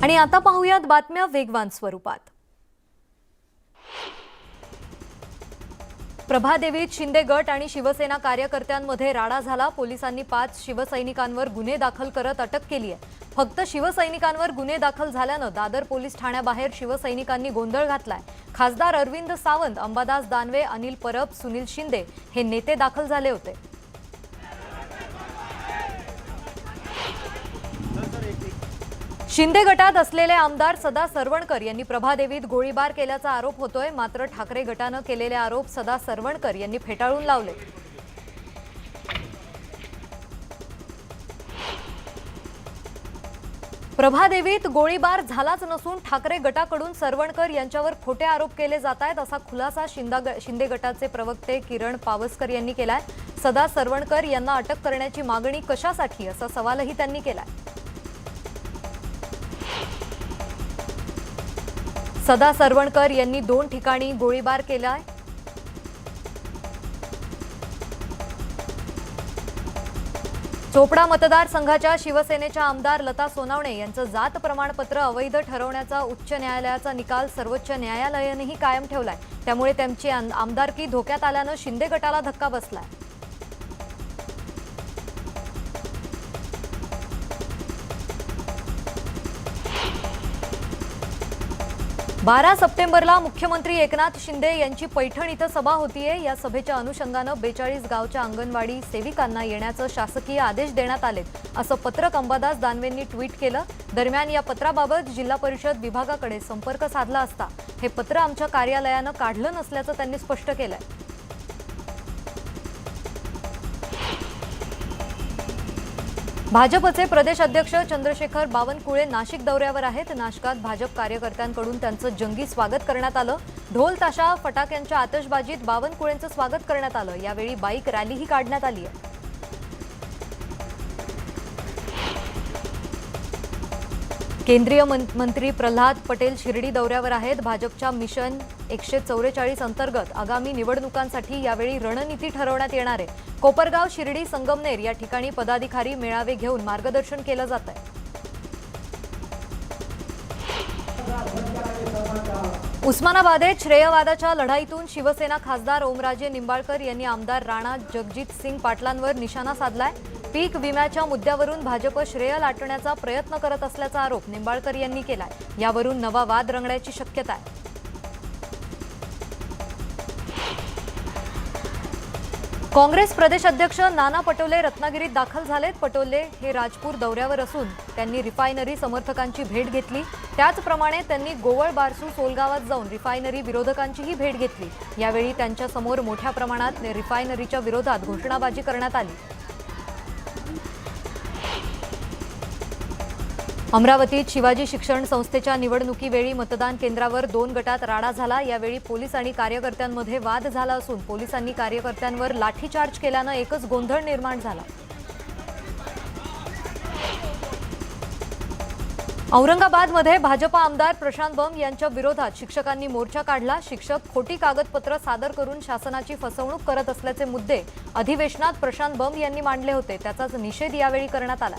आणि आता पाहूयात बातम्या वेगवान स्वरूपात। प्रभादेवीत शिंदे गट आणि शिवसेना कार्यकर्त्यांमध्ये राडा झाला। पोलिसांनी 5 शिवसैनिकांवर गुन्हे दाखल करत अटक केली आहे। फक्त शिवसैनिकांवर गुन्हे दाखल झाल्याने दादर पोलीस ठाण्याबाहेर शिवसैनिकांनी गोंधळ घातलाय। खासदार अरविंद सावंत, अंबादास दानवे, अनिल परब, सुनील शिंदे हे नेते दाखल झाले होते। शिंदे गटात असलेले आमदार सदा सरवणकर यांनी प्रभादेवीत गोळीबार केल्याचा आरोप होतोय। मात्र ठाकरे गटाने केलेले आरोप सदा सरवणकर यांनी फेटाळून लावले। प्रभादेवीत गोळीबार झालाच नसून ठाकरे गटाकडून सरवणकर यांच्यावर खोटे आरोप केले जात आहेत, असा खुलासा शिंदे गटाचे प्रवक्ते किरण पावसकर यांनी केलाय। सदा सरवणकर यांना अटक करण्याची मागणी कशासाठी असा सवालही त्यांनी केलाय। सदा सरवणकर यांनी 2 ठिकाणी गोळीबार केलाय। चोपडा मतदारसंघाच्या शिवसेनेच्या आमदार लता सोनावणे यांचं जात प्रमाणपत्र अवैध ठरवण्याचा उच्च न्यायालयाचा निकाल सर्वोच्च न्यायालयानेही कायम ठेवलाय। त्यामुळे त्यांची आमदारकी धोक्यात आल्याने शिंदे गटाला धक्का बसलाय। बारा सप्टेंबरला मुख्यमंत्री एकनाथ शिंदे यांची पैठण इथं सभा होतीये। या सभेच्या अनुषंगाने 42 गावच्या अंगणवाडी सेविकांना येण्याचे शासकीय आदेश देण्यात आलेत, असं पत्रक अंबादास दानवेंनी ट्विट केलं। दरम्यान या पत्राबाबत जिल्हा परिषद विभागाकडे संपर्क साधला असता हे पत्र आमच्या कार्यालयाने काढलं नसल्याचं त्यांनी स्पष्ट केलंय। भाजपचे प्रदेश अध्यक्ष चंद्रशेखर बावनकुळे नाशिक दौऱ्यावर आहेत। नाशिकात भाजप कार्यकर्त्यांकडून त्यांचं जंगी स्वागत करण्यात आलं। ढोल ताशा फटाक्यांच्या आतषबाजीत बावनकुळेंचं स्वागत करण्यात आलं। यावेळी बाईक रॅलीही काढण्यात आली आहे। केंद्रीय मंत्री प्रल्हाद पटेल शिर्डी दौऱ्यावर आहेत। भाजपच्या मिशन 144 अंतर्गत आगामी निवडणुकांसाठी यावेळी रणनीती ठरवण्यात येणार आहे। कोपरगाव, शिर्डी, संगमनेर या ठिकाणी पदाधिकारी मेळावे घेऊन मार्गदर्शन केलं जात आहे। उस्मानाबादेत श्रेयवादाच्या लढाईतून शिवसेना खासदार ओमराजे निंबाळकर यांनी आमदार राणा जगजितसिंग पाटलांवर निशाणा साधलाय। पीक विम्याच्या मुद्द्यावरून भाजप श्रेय लाटण्याचा प्रयत्न करत असल्याचा आरोप निंबाळकर यांनी केलाय। यावरून नवा वाद रंगण्याची शक्यता आहे। काँग्रेस प्रदेश अध्यक्ष नाना पटोले रत्नागिरीत दाखल झालेत। पटोले हे राजपूर दौऱ्यावर असून त्यांनी रिफायनरी समर्थकांची भेट घेतली। त्याचप्रमाणे त्यांनी गोवळ बारसू सोलगावात जाऊन रिफायनरी विरोधकांचीही भेट घेतली। यावेळी त्यांच्या समोर मोठ्या प्रमाणात रिफायनरीच्या विरोधात घोषणाबाजी करण्यात आली। अमरावतीत शिवाजी शिक्षण संस्थेच्या निवडणुकीवेळी मतदान केंद्रावर 2 गटात राडा झाला। यावेळी पोलीस आणि कार्यकर्त्यांमध्ये वाद झाला असून पोलिसांनी कार्यकर्त्यांवर लाठीचार्ज केल्याने एकच गोंधळ निर्माण झाला। औरंगाबादमध्ये भाजपा आमदार प्रशांत बंब यांच्या विरोधात शिक्षकांनी मोर्चा काढला। शिक्षक खोटी कागदपत्र सादर करून शासनाची फसवणूक करत असल्याचे मुद्दे अधिवेशनात प्रशांत बंब यांनी मांडले होते, त्याचाच निषेध यावेळी करण्यात आला।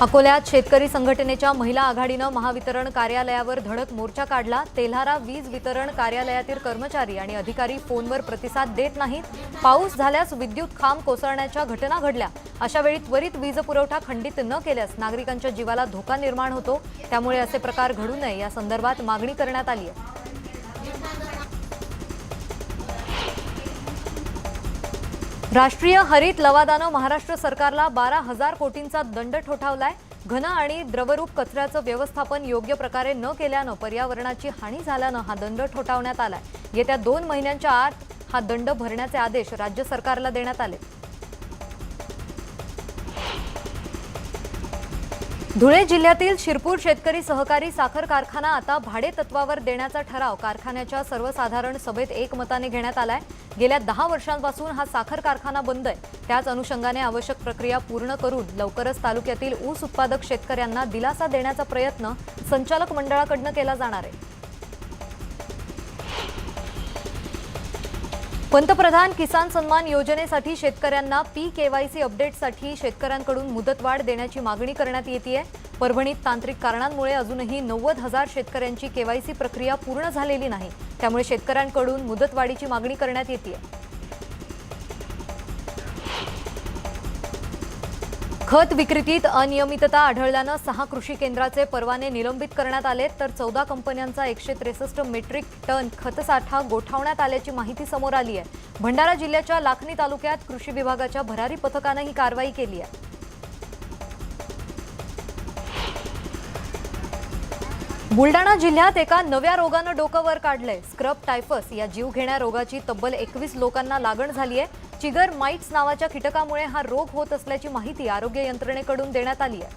अकोल्यात शेतकरी संघटनेच्या महिला आघाडीने महावितरण कार्यालयावर धडक मोर्चा काढला। तेल्हारा वीज वितरण कार्यालयातील कर्मचारी आणि अधिकारी फोनवर प्रतिसाद देत नाहीत। पाऊस झाल्यास विद्युत खांब कोसळण्याच्या घटना घडल्या। अशा वेळी त्वरित वीज पुरवठा खंडित न केल्यास नागरिकांच्या जीवाला धोका निर्माण होतो, त्यामुळे असे प्रकार घडू नये या संदर्भात मागणी करण्यात आली आहे। राष्ट्रीय हरित लवादाने महाराष्ट्र सरकारला 12,000 कोटींचा दंड ठोठावलाय। घन आणि द्रवरूप कचऱ्याचं व्यवस्थापन योग्य प्रकारे न केल्याने पर्यावरणाची हानी झाल्याने हा दंड ठोठावण्यात आलाय। येत्या 2 महिन्यांच्या आत हा दंड भरण्याचे आदेश राज्य सरकारला देण्यात आले। धुळे जिल्ह्यातील शिरपूर शेतकरी सहकारी साखर कारखाना आता भाडे तत्वावर देण्याचा ठराव कारखान्याच्या सर्वसाधारण सभेत एकमताने घेण्यात आलाय। गेल्या 10 वर्षांपासून हा साखर कारखाना बंद आहे। त्याच अनुषंगाने आवश्यक प्रक्रिया पूर्ण करून लवकरच तालुक्यातील ऊस उत्पादक शेतकऱ्यांना दिलासा देण्याचा प्रयत्न संचालक मंडळाकडून केला जाणार आहे। पंतप्रधान किसान सन्मान योजनेसाठी शेतकऱ्यांना PKYC अपडेटसाठी शेतकऱ्यांकडून मुदतवाढ देण्याची मागणी करण्यात येते आहे। परभणीत तांत्रिक कारणांमुळे अजूनही 90,000 शेतकऱ्यांची KYC प्रक्रिया पूर्ण झालेली नाही, त्यामुळे शेतकऱ्यांकडून मुदतवाढीची मागणी करण्यात येते आहे। खत विक्रीत अनियमितता आढळल्यानं 6 कृषी केंद्राचे परवाने निलंबित करण्यात आले, तर 14 कंपन्यांचा 163 मेट्रिक टन खतसाठा गोठवण्यात आल्याची माहिती समोर आली आहे। भंडारा जिल्ह्याच्या लाखनी तालुक्यात कृषी विभागाच्या भरारी पथकाने ही कारवाई केली आहे। बुलडाणा जिल्ह्यात एका नव्या रोगानं डोकं वर काढलंय। स्क्रब टायफस या जीवघेण्या रोगाची तब्बल 21 लोकांना लागण झाली आहे। चिगर माइट्स नावाच्या कीटकामुळे हा रोग होत असल्याची माहिती आरोग्य यंत्रणेकडून देण्यात आली आहे।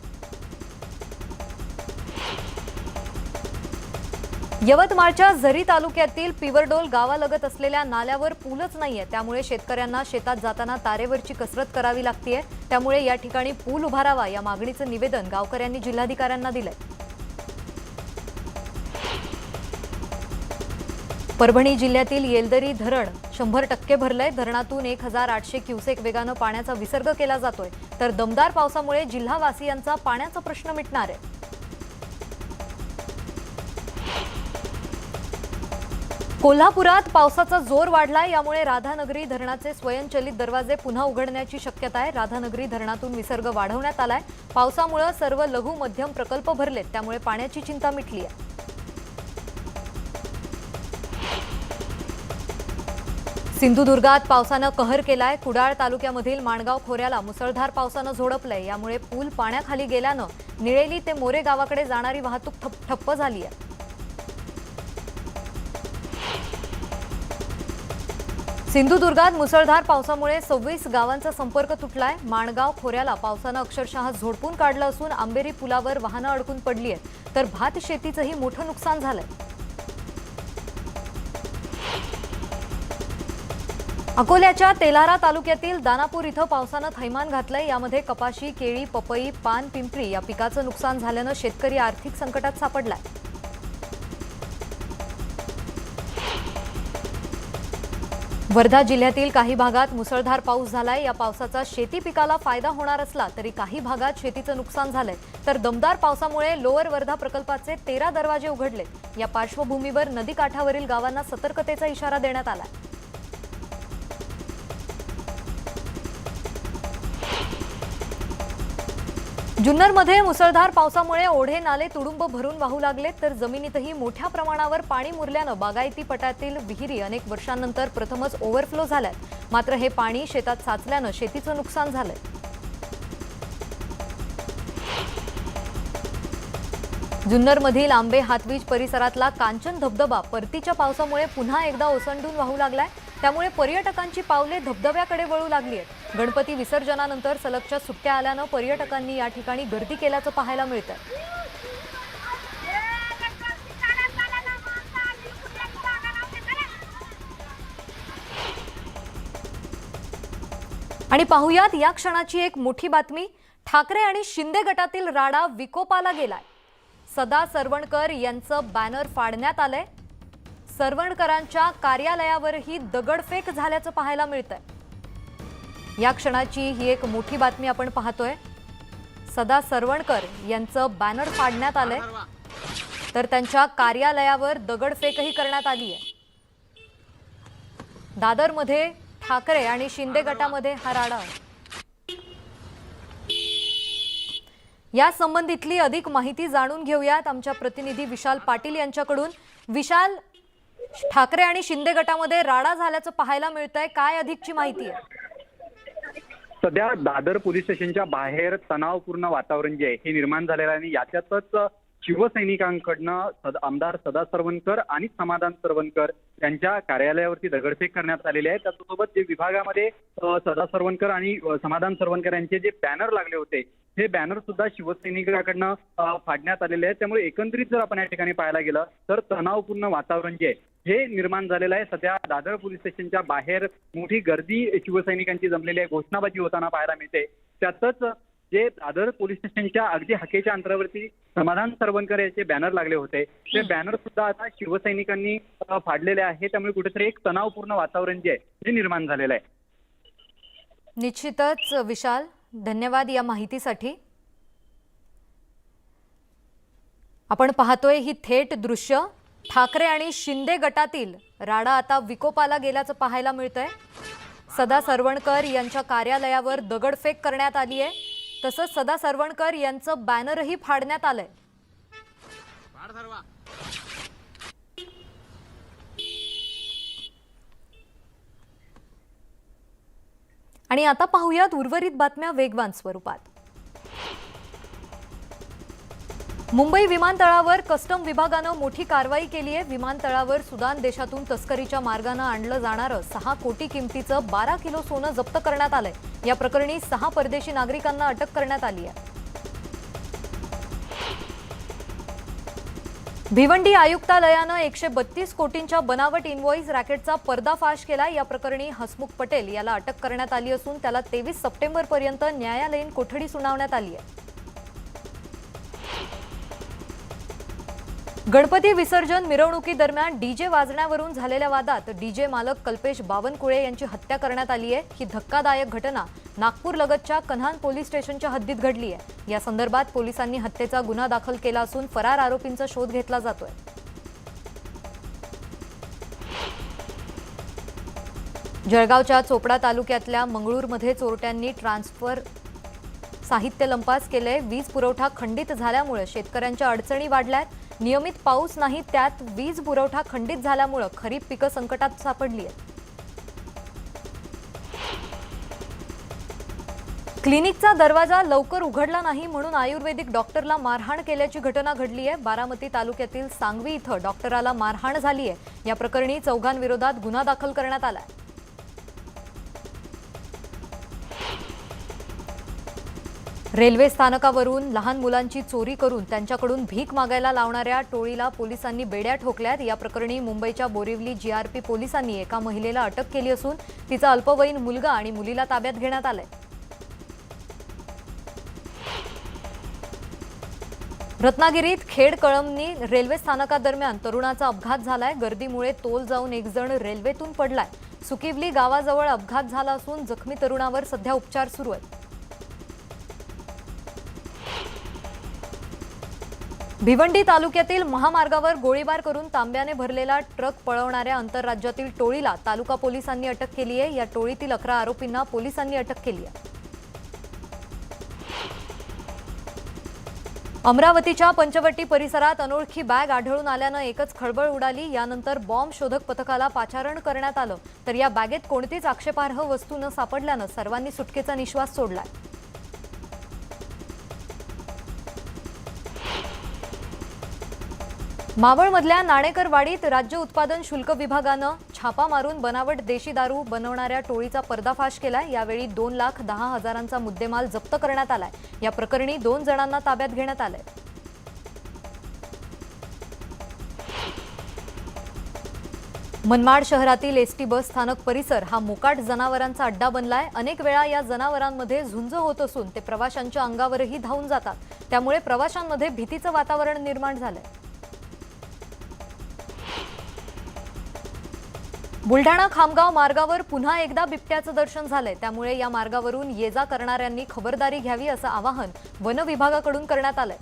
यवतमाळच्या झरी तालुक्यातील पिवरडोल गावालगत असलेल्या नाल्यावर पूलच नाहीये, त्यामुळे शेतकऱ्यांना शेतात जाताना तारेवरची कसरत करावी लागतेय। त्यामुळे या ठिकाणी पूल उभारावा या मागणीचं निवेदन गावकऱ्यांनी जिल्हाधिकाऱ्यांना दिलंय। परभणी जिल्ह्यातील येलदरी धरण 100% भरलंय। धरणातून 1800 क्युसेक वेगानं पाण्याचा विसर्ग केला जातोय, तर दमदार पावसामुळे जिल्हावासियांचा पाण्याचा प्रश्न मिटणार आहे। कोल्हापुरात पावसाचा जोर वाढलाय, यामुळे राधानगरी धरणाचे स्वयंचलित दरवाजे पुन्हा उघडण्याची शक्यता आहे। राधानगरी धरणातून विसर्ग वाढवण्यात आलाय। पावसामुळे सर्व लघु मध्यम प्रकल्प भरलेत, त्यामुळे पाण्याची चिंता मिटली आहे। सिंधुदुर्गात पावसानं कहर केलाय। कुडाळ तालुक्यामधील माणगाव खोऱ्याला मुसळधार पावसानं झोडपलंय, यामुळे पूल पाण्याखाली गेल्यानं निळेली ते मोरे गावाकडे जाणारी वाहतूक ठप्प झाली आहे। सिंधुदुर्गात मुसळधार पावसामुळे 26 गावांचा संपर्क तुटलाय। माणगाव खोऱ्याला पावसानं अक्षरशः झोडपून काढलं असून आंबेरी पुलावर वाहनं अडकून पडली आहेत, तर भात शेतीचंही मोठं नुकसान झालंय। अकोल्याच्या तेल्हारा तालुक्यातील दानापूर इथं पावसानं थैमान घातलंय। यामध्ये कपाशी, केळी, पपई, पान, पिंपरी या पिकाचं नुकसान झाल्यानं शेतकरी आर्थिक संकटात सापडलाय। वर्धा जिल्ह्यातील काही भागात मुसळधार पाऊस झालाय। या पावसाचा शेती पिकाला फायदा होणार असला तरी काही भागात शेतीचं नुकसान झालंय, तर दमदार पावसामुळे लोअर वर्धा प्रकल्पाचे 13 दरवाजे उघडले। या पार्श्वभूमीवर नदीकाठावरील गावांना सतर्कतेचा इशारा देण्यात आलाय। जुन्नरमध्ये मुसळधार पावसामुळे ओढे नाले तुडुंब भरून वाहू लागले, तर जमिनीतही मोठ्या प्रमाणावर पाणी मुरल्यानं बागायती पट्ट्यातील विहिरी अनेक वर्षांनंतर प्रथमच ओव्हरफ्लो झाल्यात। मात्र हे पाणी शेतात साचल्यानं शेतीचं नुकसान झालंय। जुन्नरमधील आंबे हातवीज परिसरातला कांचन धबधबा परतीच्या पावसामुळे पुन्हा एकदा ओसंडून वाहू लागलाय, त्यामुळे पर्यटकांची पावले धबधब्याकडे वळू लागली आहेत। गणपती विसर्जनानंतर सलगच्या सुट्ट्या आल्यानं पर्यटकांनी या ठिकाणी गर्दी केल्याचं पाहायला मिळतंय। आणि पाहुयात या क्षणाची एक मोठी बातमी। ठाकरे आणि शिंदे गटातील राडा विकोपाला गेलाय। सदा सरवणकर यांचं बॅनर फाडण्यात आलंय। सरवणकरांच्या कार्यालयावरही दगडफेक झाल्याचं पाहायला मिळतंय। या क्षणाची ही एक मोठी बातमी आपण पाहतोय। सदा सरवणकर यांचं बॅनर फाडण्यात आलंय, तर त्यांच्या कार्यालयावर दगडफेकही करण्यात आली आहे। दादरमध्ये ठाकरे आणि शिंदे गटामध्ये हा राडा आहे। या संबंधितली अधिक माहिती जाणून घेऊयात आमच्या प्रतिनिधी विशाल पाटील यांच्याकडून। विशाल, ठाकरे आणि शिंदे गटामध्ये राडा झाल्याचं पाहायला मिळतंय, काय अधिकची माहिती आहे? सध्या दादर पोलीस स्टेशनच्या बाहेर तणावपूर्ण वातावरण जे आहे हे निर्माण झालेलं आहे आणि याच्यातच शिवसैनिकांकडनं आमदार सदा सरवणकर आणि समाधान सरवणकर यांच्या कार्यालयावरती दगडफेक करण्यात आलेली आहे। त्यासोबत जे विभागामध्ये सदा सरवणकर आणि समाधान सरवणकर यांचे जे बॅनर लागले होते हे बॅनर सुद्धा शिवसैनिकांकडनं फाडण्यात आलेले आहेत। त्यामुळे एकंदरीत जर आपण या ठिकाणी पाहायला गेलं तर तणावपूर्ण वातावरण जे आहे हे निर्माण झालेलं आहे। सध्या दादर पोलीस स्टेशनच्या बाहेर मोठी गर्दी शिवसैनिकांची जमलेली आहे, घोषणाबाजी होताना पाहायला मिळते। त्यातच जे दादर पोलीस स्टेशनच्या अगदी हाकेच्या अंतरावरती समाधान सरवणकर याचे बॅनर लागले होते. ते बॅनर सुद्धा आता शिवसैनिकांनी फाडलेले आहे. त्यामुळे कुठेतरी एक तणावपूर्ण वातावरण जे आहे ते निर्माण झालेलं आहे. निश्चितच विशाल, धन्यवाद या माहितीसाठी. आपण पाहतोय ही थेट दृश्य. ठाकरे आणि शिंदे गटातील राडा आता विकोपाला गेल्याचं पाहायला मिळतंय. सदा सरवणकर यांच्या कार्यालयावर दगडफेक करण्यात आली आहे. तसंच सदा सरवणकर यांचं बॅनरही फाडण्यात आलंय. आणि आता पाहूयात उर्वरित बातम्या वेगवान स्वरूपात. मुंबई विमानतळावर कस्टम विभागानं मोठी कारवाई केली आहे. विमानतळावर सुदान देशातून तस्करीच्या मार्गानं आणलं जाणारं 6 कोटी किमतीचं 12 किलो सोनं जप्त करण्यात आलंय. या प्रकरणी 6 परदेशी नागरिकांना अटक करण्यात आली आहे. भिवंडी आयुक्तालयानं 132 कोटींच्या बनावट इनव्हॉइस रॅकेटचा पर्दाफाश केला. या प्रकरणी हसमुख पटेल याला अटक करण्यात आली असून त्याला 23 सप्टेंबरपर्यंत न्यायालयीन कोठडी सुनावण्यात आली आहे. गणपती विसर्जन मिरवणुकीदरम्यान डीजे वाजण्यावरून झालेल्या वादात डीजे मालक कल्पेश बावनकुळे यांची हत्या करण्यात आली आहे. ही धक्कादायक घटना नागपूर लगतच्या कन्हान पोलीस स्टेशनच्या हद्दीत घडली आहे. या संदर्भात पोलिसांनी हत्येचा गुन्हा दाखल केला असून फरार आरोपींचा शोध घेतला जातोय. जळगावच्या चोपडा तालुक्यातल्या मंगळूरमध्ये चोरट्यांनी ट्रान्सफर साहित्य लंपास केले. वीज पुरवठा खंडित झाल्यामुळे शेतकऱ्यांच्या अडचणी वाढल्यात. नियमित पाऊस नाही, त्यात वीज पुरवठा खंडित झाल्यामुळे खरीप पिकं संकटात सापडली आहेत. क्लिनिकचा दरवाजा लवकर उघडला नाही म्हणून आयुर्वेदिक डॉक्टरला मारहाण केल्याची घटना घडली आहे. बारामती तालुक्यातील सांगवी इथं डॉक्टराला मारहाण झाली आहे. या प्रकरणी चौघांविरोधात गुन्हा दाखल करण्यात आला आहे. रेल्वे स्थानकावरून लहान मुलांची चोरी करून त्यांच्याकडून भीक मागायला लावणाऱ्या टोळीला पोलिसांनी बेड्या ठोकल्यात. या प्रकरणी मुंबईच्या बोरिवली जीआरपी पोलिसांनी एका महिलेला अटक केली असून तिचा अल्पवयीन मुलगा आणि मुलीला ताब्यात घेण्यात आलंय. रत्नागिरीत खेड कळमनी रेल्वे स्थानकादरम्यान तरुणाचा अपघात झालाय. गर्दीमुळे तोल जाऊन एक जण रेल्वेतून पडलाय. सुकिवली गावाजवळ अपघात झाला असून जखमी तरुणावर सध्या उपचार सुरू आहेत. भिवंडी तालुक्यातील महामार्गावर गोळीबार करून तांब्याने भरलेला ट्रक पळवणाऱ्या आंतरराज्यातील टोळीला तालुका पोलिसांनी अटक केली आहे. या टोळीतील 11 आरोपींना पोलिसांनी अटक केली आहे. अमरावतीच्या पंचवटी परिसरात अनोळखी बॅग आढळून आल्यानं एकच खळबळ उडाली. यानंतर बॉम्ब शोधक पथकाला पाचारण करण्यात आलं, तर या बॅगेत कोणतीच आक्षेपार्ह वस्तू न सापडल्यानं सर्वांनी सुटकेचा निश्वास सोडलाय. मावळमधल्या नाणेकरवाडीत राज्य उत्पादन शुल्क विभागानं छापा मारून बनावट देशी दारू बनवणाऱ्या टोळीचा पर्दाफाश केलाय. यावेळी 2,10,000चा मुद्देमाल जप्त करण्यात आलाय. या प्रकरणी 2 जणांना ताब्यात घेण्यात आलंय. मनमाड शहरातील एसटी बस स्थानक परिसर हा मोकाट जनावरांचा अड्डा बनलाय. अनेक वेळा या जनावरांमध्ये झुंज होत असून ते प्रवाशांच्या अंगावरही धावून जातात. त्यामुळे प्रवाशांमध्ये भीतीचं वातावरण निर्माण झालंय. बुलढाणा खामगाव मार्गावर पुन्हा एकदा बिबट्याचं दर्शन झालंय. त्यामुळे या मार्गावरून ये जा करणाऱ्यांनी खबरदारी घ्यावी असं आवाहन वन विभागाकडून करण्यात आलंय.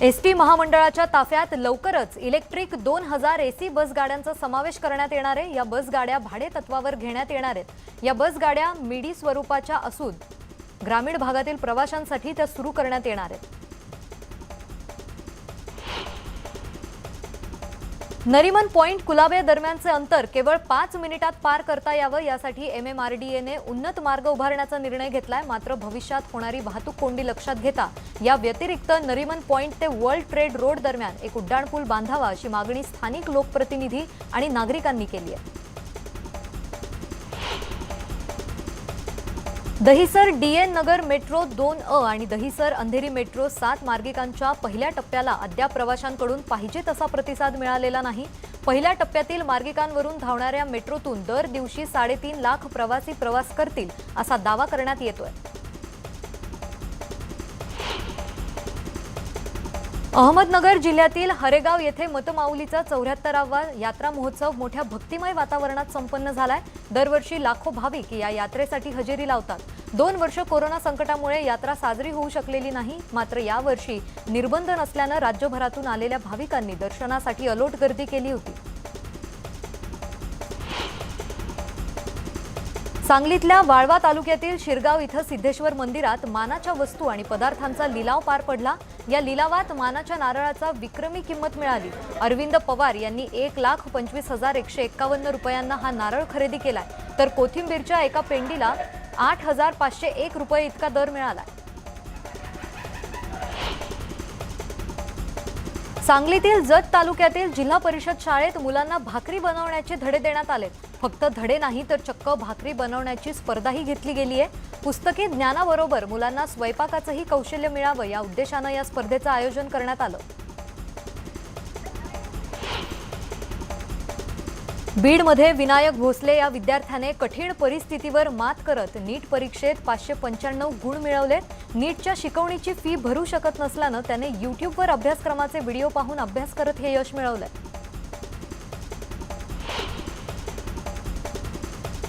एसटी महामंडळाच्या ताफ्यात लवकरच इलेक्ट्रिक 2000 एसी बस गाड्यांचा समावेश करण्यात येणार आहे. या बस गाड्या भाडे तत्वावर घेण्यात येणार आहेत. या बस गाड्या मिडी स्वरूपाच्या असून ग्रामीण भागातील प्रवाशांसाठी त्या सुरू करण्यात येणार आहेत. नरिमन पॉइंट कुलाबे दरम्यानचे अंतर केवळ 5 मिनिटात पार करता यावं यासाठी MMRDAने उन्नत मार्ग उभारण्याचा निर्णय घेतलाय. मात्र भविष्यात होणारी वाहतूक कोंडी लक्षात घेता या व्यतिरिक्त नरिमन पॉइंट ते वर्ल्ड ट्रेड रोड दरम्यान एक उड्डाणपूल बांधावा अशी मागणी स्थानिक लोकप्रतिनिधी आणि नागरिकांनी केली आहे. दहिसर DN नगर मेट्रो 2A आणि दहिसर अंधेरी मेट्रो 7 मार्गिकांच्या पहिल्या टप्प्याला अद्याप प्रवाशांकडून पाहिजे तसा प्रतिसाद मिळालेला नाही. पहिल्या टप्प्यातील मार्गिकांवरून धावणाऱ्या मेट्रोतून दर दिवशी 3.5 लाख प्रवासी प्रवास करतील असा दावा करण्यात येतोय. अहमदनगर जिल्ह्यातील हरेगाव येथे मतमाऊलीचा 74वा यात्रा महोत्सव मोठ्या भक्तिमय वातावरणात संपन्न झालाय। दरवर्षी लाखो भाविक या यात्रेसाठी हजेरी लावतात। 2 वर्ष कोरोना संकटामुळे यात्रा साजरी होऊ शकलेली नाही, मात्र यावर्षी निर्बंध नसल्याने राज्यभरातून आलेल्या भाविकांनी दर्शनासाठी अलोट गर्दी केली होती। सांगलीतल्या वाळवा तालुक्यातील शिरगाव इथं सिद्धेश्वर मंदिरात मानाच्या वस्तू आणि पदार्थांचा लिलाव पार पडला। या लिलावात मानाच्या नारळाचा विक्रमी किंमत मिळाली। अरविंद पवार यांनी 1,25,151 रुपयांना हा नारळ खरेदी केलाय, तर कोथिंबीरच्या एका पेंडीला 8,501 रुपये इतका दर मिळाला। सांगलीतील जत तालुक्यातील जिल्हा परिषद शाळेत मुलांना भाकरी बनवण्याचे धडे देण्यात आले। फक्त धडे नाही तर चक्क भाकरी बनवण्याची स्पर्धाही घेतली गेली आहे। पुस्तकी ज्ञानाबरोबर मुलांना स्वयंपाकाचंही कौशल्य मिळावं या उद्देशाने या स्पर्धेचं आयोजन करण्यात आलं। बीडमध्ये विनायक भोसले या विद्यार्थ्याने कठीण परिस्थितीवर मात करत नीट परीक्षेत 595 गुण मिळवले। नीटच्या शिकवणीची फी भरू शकत नसल्याने त्याने यूट्यूबवर अभ्यासक्रमाचे व्हिडिओ पाहून अभ्यास करत हे यश मिळवले।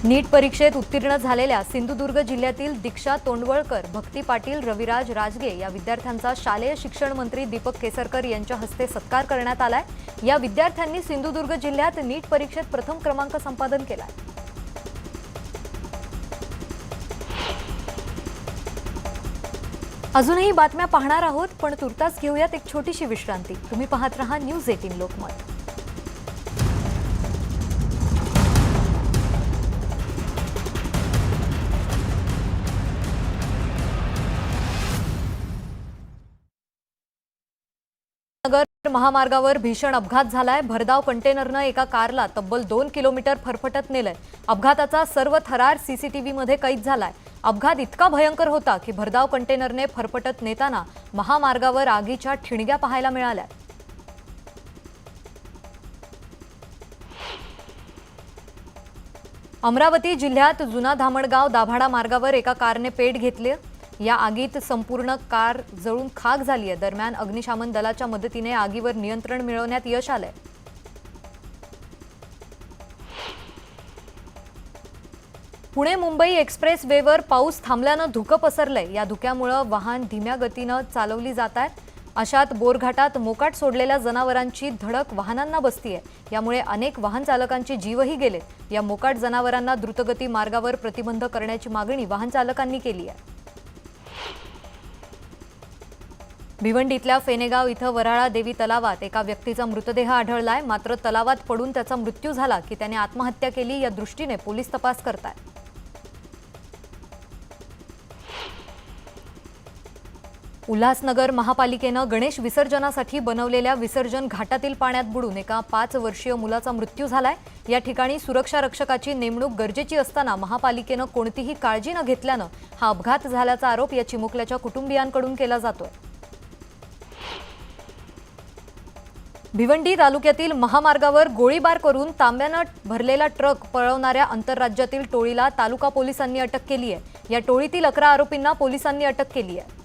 नीट परीक्षेत उत्तीर्ण झालेल्या सिंधुदुर्ग जिल्ह्यातील दीक्षा तोंडवळकर, भक्ती पाटील, रविराज राजगे या विद्यार्थ्यांचा शालेय शिक्षण मंत्री दीपक केसरकर यांच्या हस्ते सत्कार करण्यात आलाय। या विद्यार्थ्यांनी सिंधुदुर्ग जिल्ह्यात नीट परीक्षेत प्रथम क्रमांक संपादन केलाय। अजूनही बातम्या पाहणार आहोत, पण तुर्तास घेऊयात एक छोटीशी विश्रांती। तुम्ही पाहत रहा न्यूज 18 लोकमत। नगर महामार्गावर भीषण अपघात झालाय। भरधाव कंटेनरनं एका कारला तब्बल 2 किलोमीटर फरफटत नेलंय। अपघाताचा सर्व थरार सीसीटीव्हीमध्ये कैद झालाय। अपघात इतका भयंकर होता की भरधाव कंटेनरने फरफटत नेताना महामार्गावर आगीच्या ठिणग्या पाहायला मिळाल्या। अमरावती जिल्ह्यात जुना धामणगाव दाभाडा मार्गावर एका कारने पेट घेतली। या आगीत संपूर्ण कार जळून खाक झाली आहे। दरम्यान अग्निशमन दलाच्या मदतीने आगीवर नियंत्रण मिळवण्यात यश आलंय। पुणे मुंबई एक्सप्रेस वेवर पाऊस थांबल्यानं धुकं पसरलंय। या धुक्यामुळे वाहन धीम्या गतीनं चालवली जात आहेत। अशात बोरघाटात मोकाट सोडलेल्या जनावरांची धडक वाहनांना बसतीये। यामुळे अनेक वाहन चालकांचे जीवही गेले। या मोकाट जनावरांना द्रुतगती मार्गावर प्रतिबंध करण्याची मागणी वाहन चालकांनी केली आहे। भिवंडीतल्या फेनेगाव इथं वराळा देवी तलावात एका व्यक्तीचा मृतदेह आढळलाय, मात्र तलावात पडून त्याचा मृत्यू झाला की त्याने आत्महत्या केली या दृष्टीने पोलीस तपास करतायत। उल्हासनगर महापालिकेनं गणेश विसर्जनासाठी बनवलेल्या विसर्जन घाटातील पाण्यात बुडून एका 5 वर्षीय मुलाचा मृत्यू झालाय। या ठिकाणी सुरक्षा रक्षकाची नेमणूक गरजेची असताना महापालिकेनं कोणतीही काळजी न घेतल्यानं हा अपघात झाल्याचा आरोप या चिमुकल्याच्या कुटुंबियांकडून केला जातोय। भिवंडी तालुक्यातील महामार्गावर गोळीबार करून तांब्यानं भरलेला ट्रक पळवणाऱ्या आंतरराज्यातील टोळीला तालुका पोलिसांनी अटक केली आहे। या टोळीतील 11 आरोपींना पोलिसांनी अटक केली आहे।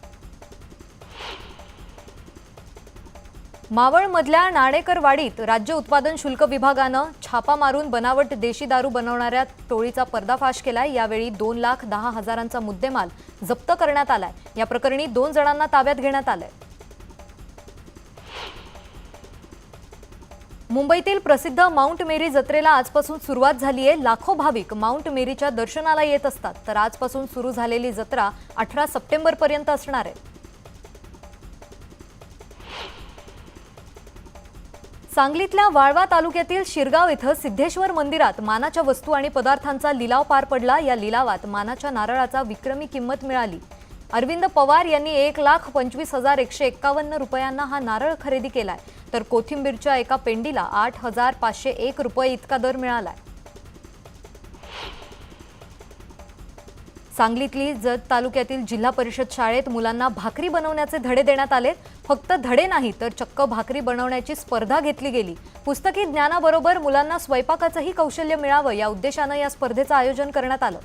मावळमधल्या नाणेकरवाडीत राज्य उत्पादन शुल्क विभागानं छापा मारून बनावट देशी दारू बनवणाऱ्या टोळीचा पर्दाफाश केलाय। यावेळी 2,10,000चा मुद्देमाल जप्त करण्यात आलाय। या प्रकरणी 2 जणांना ताब्यात घेण्यात आलंय। मुंबईतील प्रसिद्ध माउंट मेरी जत्रेला आजपासून सुरुवात झाली आहे। लाखो भाविक माउंट मेरीच्या दर्शनाला येत असतात, तर आजपासून सुरू झालेली जत्रा 18 सप्टेंबरपर्यंत असणार आहे। सांगलीतल्या वाळवा तालुक्यातील शिरगाव इथं सिद्धेश्वर मंदिरात मानाच्या वस्तू आणि पदार्थांचा लिलाव पार पडला। या लिलावात मानाच्या नारळाचा विक्रमी किंमत मिळाली। अरविंद पवार यांनी 1,25,151 रुपयांना हा नारळ खरेदी केलाय, तर कोथिंबीरच्या एका पेंडीला 8,501 रुपये इतका दर मिळालाय। सांगलीतली जत तालुक्यातील जिल्हा परिषद शाळेत मुलांना भाकरी बनवण्याचे धडे देण्यात आले। फक्त धडे नाही तर चक्क भाकरी बनवण्याची स्पर्धा घेतली गेली। पुस्तकी ज्ञानाबरोबर मुलांना स्वयंपाकाचंही कौशल्य मिळावं या उद्देशाने या स्पर्धेचं आयोजन करण्यात आलं।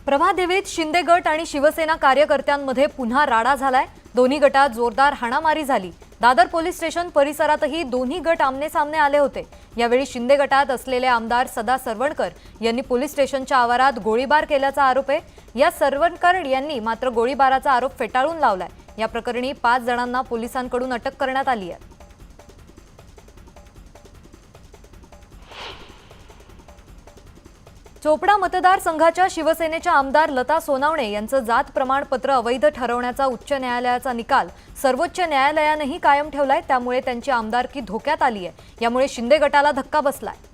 प्रभादेवीत शिंदे गट आणि शिवसेना कार्यकर्त्यांमध्ये पुन्हा राडा झालाय। दोन्ही गटात जोरदार हाणामारी झाली। दादर पोलीस स्टेशन परिसरातही दोन्ही गट आमने-सामने आले होते। यावेळी शिंदे गटात असलेले आमदार सदा सरवणकर यांनी पोलीस स्टेशनच्या आवारात गोळीबार केल्याचा आरोप आहे। या सरवणकर यांनी मात्र गोळीबाराचा आरोप फेटाळून लावलाय। या प्रकरणी 5 जणांना पोलिसांकडून अटक करण्यात आली आहे। चोपडा मतदारसंघाच्या शिवसेनेच्या आमदार लता सोनावणे यांचं जात प्रमाणपत्र अवैध ठरवण्याचा उच्च न्यायालयाचा निकाल सर्वोच्च न्यायालयानेही कायम ठेवलाय। त्यामुळे त्यांची आमदारकी धोक्यात आली आहे। यामुळे शिंदे गटाला धक्का बसलाय।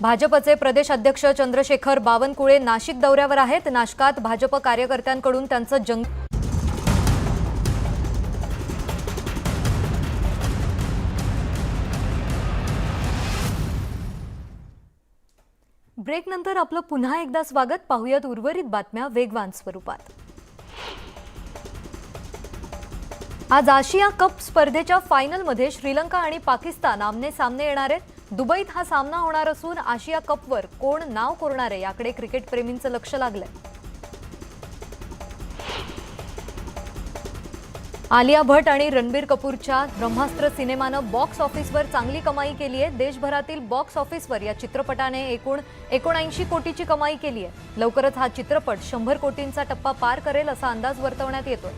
भाजपचे प्रदेश अध्यक्ष चंद्रशेखर बावनकुळे नाशिक दौऱ्यावर आहेत। नाशकात भाजप कार्यकर्त्यांकडून त्यांचं जंग ब्रेक नंतर आपलं पुन्हा एकदा स्वागत। पाहूयात उर्वरित बातम्या वेगवान स्वरूपात। आज आशिया कप स्पर्धेच्या फायनलमध्ये श्रीलंका आणि पाकिस्तान आमने-सामने येणार आहेत। दुबईत हा सामना होणार असून आशिया कपवर कोण नाव कोरणार आहे याकडे क्रिकेट प्रेमींचं लक्ष लागलंय। आलिया भट्ट आणि रणबीर कपूरच्या ब्रह्मास्त्र सिनेमानं बॉक्स ऑफिसवर चांगली कमाई केली आहे। देशभरातील बॉक्स ऑफिसवर या चित्रपटाने एकूण 79 कोटीची कमाई केली आहे। लवकरच हा चित्रपट 100 कोटींचा टप्पा पार करेल असा अंदाज वर्तवण्यात येतोय।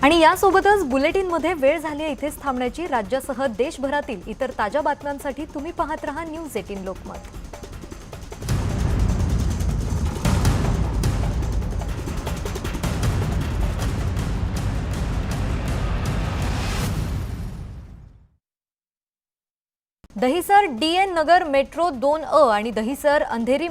आणि यासोबतच बुलेटिनमध्ये वेळ झाली आहे इथेच थांबण्याची। राज्यासह देशभरातील इतर ताज्या बातम्यांसाठी तुम्ही पाहत रहा न्यूज 18 लोकमत। दहिसर DN नगर मेट्रो 2A आणि दहिसर अंधेरी